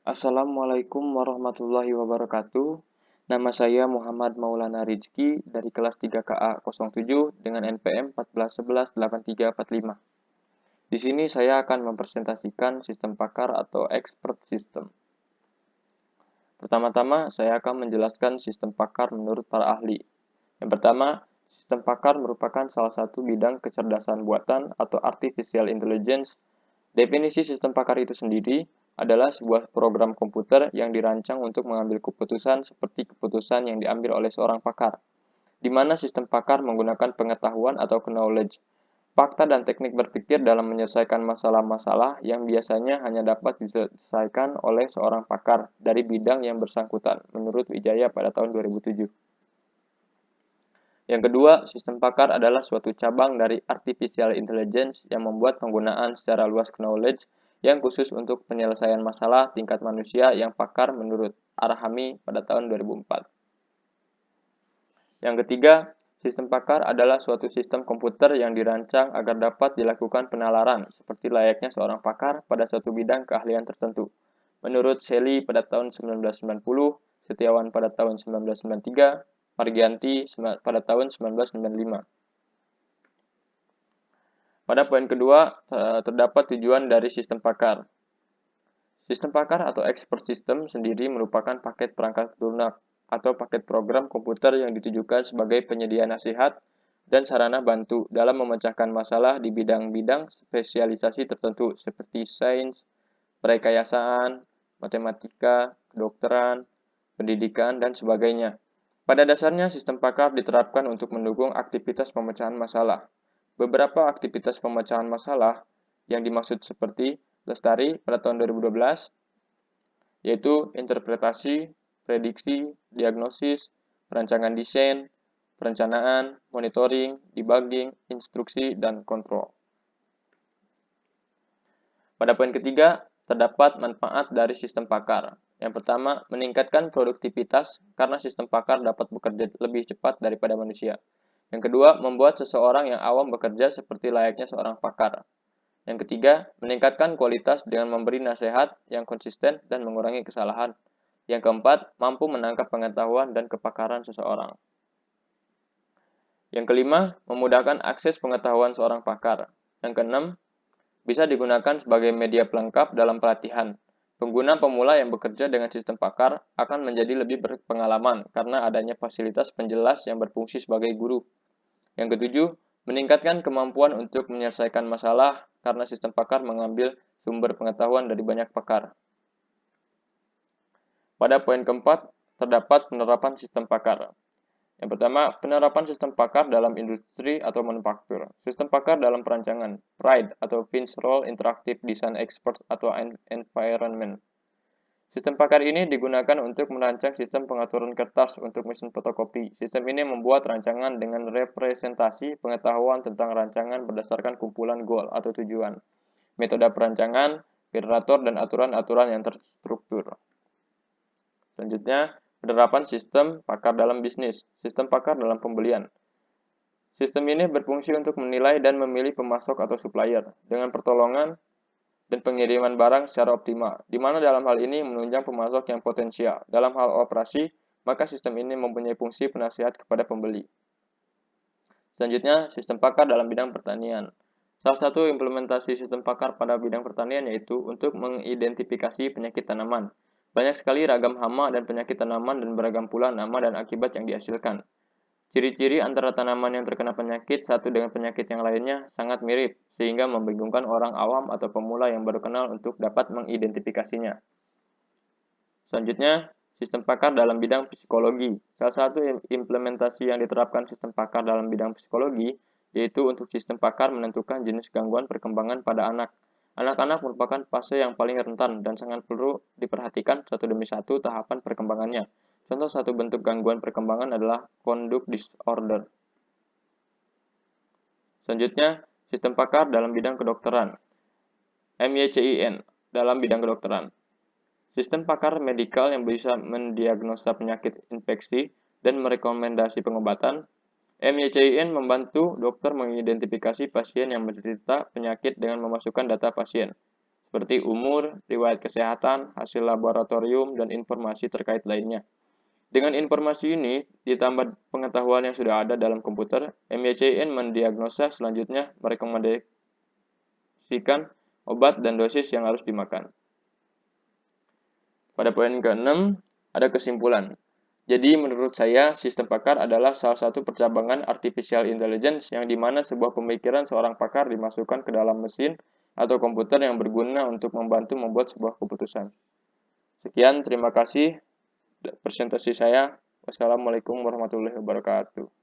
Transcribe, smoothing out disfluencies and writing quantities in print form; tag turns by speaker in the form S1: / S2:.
S1: Assalamualaikum warahmatullahi wabarakatuh. Nama saya Muhammad Maulana Rizki dari kelas 3KA 07 dengan NPM 14118345. Di sini saya akan mempresentasikan sistem pakar atau expert system. Pertama-tama, saya akan menjelaskan sistem pakar menurut para ahli. Yang pertama, sistem pakar merupakan salah satu bidang kecerdasan buatan atau artificial intelligence. Definisi sistem pakar itu sendiri adalah sebuah program komputer yang dirancang untuk mengambil keputusan seperti keputusan yang diambil oleh seorang pakar, di mana sistem pakar menggunakan pengetahuan atau knowledge, fakta dan teknik berpikir dalam menyelesaikan masalah-masalah yang biasanya hanya dapat diselesaikan oleh seorang pakar dari bidang yang bersangkutan, menurut Wijaya pada tahun 2007. Yang kedua, sistem pakar adalah suatu cabang dari artificial intelligence yang membuat penggunaan secara luas knowledge yang khusus untuk penyelesaian masalah tingkat manusia yang pakar menurut Arhami pada tahun 2004. Yang ketiga, sistem pakar adalah suatu sistem komputer yang dirancang agar dapat dilakukan penalaran seperti layaknya seorang pakar pada suatu bidang keahlian tertentu. Menurut Shelley pada tahun 1990, Setiawan pada tahun 1993, Margianti pada tahun 1995. Pada poin kedua, terdapat tujuan dari sistem pakar. Sistem pakar atau expert system sendiri merupakan paket perangkat lunak atau paket program komputer yang ditujukan sebagai penyedia nasihat dan sarana bantu dalam memecahkan masalah di bidang-bidang spesialisasi tertentu seperti sains, perekayasaan, matematika, kedokteran, pendidikan, dan sebagainya. Pada dasarnya, sistem pakar diterapkan untuk mendukung aktivitas pemecahan masalah. Beberapa aktivitas pemecahan masalah yang dimaksud seperti Lestari pada tahun 2012, yaitu interpretasi, prediksi, diagnosis, perancangan desain, perencanaan, monitoring, debugging, instruksi, dan kontrol. Pada poin ketiga, terdapat manfaat dari sistem pakar. Yang pertama, meningkatkan produktivitas karena sistem pakar dapat bekerja lebih cepat daripada manusia. Yang kedua, membuat seseorang yang awam bekerja seperti layaknya seorang pakar. Yang ketiga, meningkatkan kualitas dengan memberi nasihat yang konsisten dan mengurangi kesalahan. Yang keempat, mampu menangkap pengetahuan dan kepakaran seseorang. Yang kelima, memudahkan akses pengetahuan seorang pakar. Yang keenam, bisa digunakan sebagai media pelengkap dalam pelatihan. Pengguna pemula yang bekerja dengan sistem pakar akan menjadi lebih berpengalaman karena adanya fasilitas penjelas yang berfungsi sebagai guru. Yang ketujuh, meningkatkan kemampuan untuk menyelesaikan masalah karena sistem pakar mengambil sumber pengetahuan dari banyak pakar. Pada poin keempat, terdapat penerapan sistem pakar. Yang pertama, penerapan sistem pakar dalam industri atau manufaktur. Sistem pakar dalam perancangan, PRIDE atau Finch Role Interactive Design Expert atau Environment. Sistem pakar ini digunakan untuk merancang sistem pengaturan kertas untuk mesin fotokopi. Sistem ini membuat rancangan dengan representasi pengetahuan tentang rancangan berdasarkan kumpulan goal atau tujuan, metode perancangan, generator, dan aturan-aturan yang terstruktur. Selanjutnya, penerapan sistem pakar dalam bisnis, sistem pakar dalam pembelian. Sistem ini berfungsi untuk menilai dan memilih pemasok atau supplier dengan pertolongan dan pengiriman barang secara optimal, di mana dalam hal ini menunjang pemasok yang potensial. Dalam hal operasi, maka sistem ini mempunyai fungsi penasihat kepada pembeli. Selanjutnya, sistem pakar dalam bidang pertanian. Salah satu implementasi sistem pakar pada bidang pertanian yaitu untuk mengidentifikasi penyakit tanaman. Banyak sekali ragam hama dan penyakit tanaman dan beragam pula nama dan akibat yang dihasilkan. Ciri-ciri antara tanaman yang terkena penyakit satu dengan penyakit yang lainnya sangat mirip, sehingga membingungkan orang awam atau pemula yang baru kenal untuk dapat mengidentifikasinya. Selanjutnya, sistem pakar dalam bidang psikologi. Salah satu implementasi yang diterapkan sistem pakar dalam bidang psikologi yaitu untuk sistem pakar menentukan jenis gangguan perkembangan pada anak. Anak-anak merupakan fase yang paling rentan dan sangat perlu diperhatikan satu demi satu tahapan perkembangannya. Contoh satu bentuk gangguan perkembangan adalah conduct disorder. Selanjutnya, sistem pakar dalam bidang kedokteran. MYCIN dalam bidang kedokteran. Sistem pakar medikal yang bisa mendiagnosa penyakit infeksi dan merekomendasi pengobatan. MYCIN membantu dokter mengidentifikasi pasien yang menderita penyakit dengan memasukkan data pasien, seperti umur, riwayat kesehatan, hasil laboratorium, dan informasi terkait lainnya. Dengan informasi ini, ditambah pengetahuan yang sudah ada dalam komputer, MYCIN mendiagnosa selanjutnya merekomendasikan obat dan dosis yang harus dimakan. Pada poin ke-6, ada kesimpulan. Jadi menurut saya, sistem pakar adalah salah satu percabangan artificial intelligence yang dimana sebuah pemikiran seorang pakar dimasukkan ke dalam mesin atau komputer yang berguna untuk membantu membuat sebuah keputusan. Sekian, terima kasih presentasi saya. Wassalamualaikum warahmatullahi wabarakatuh.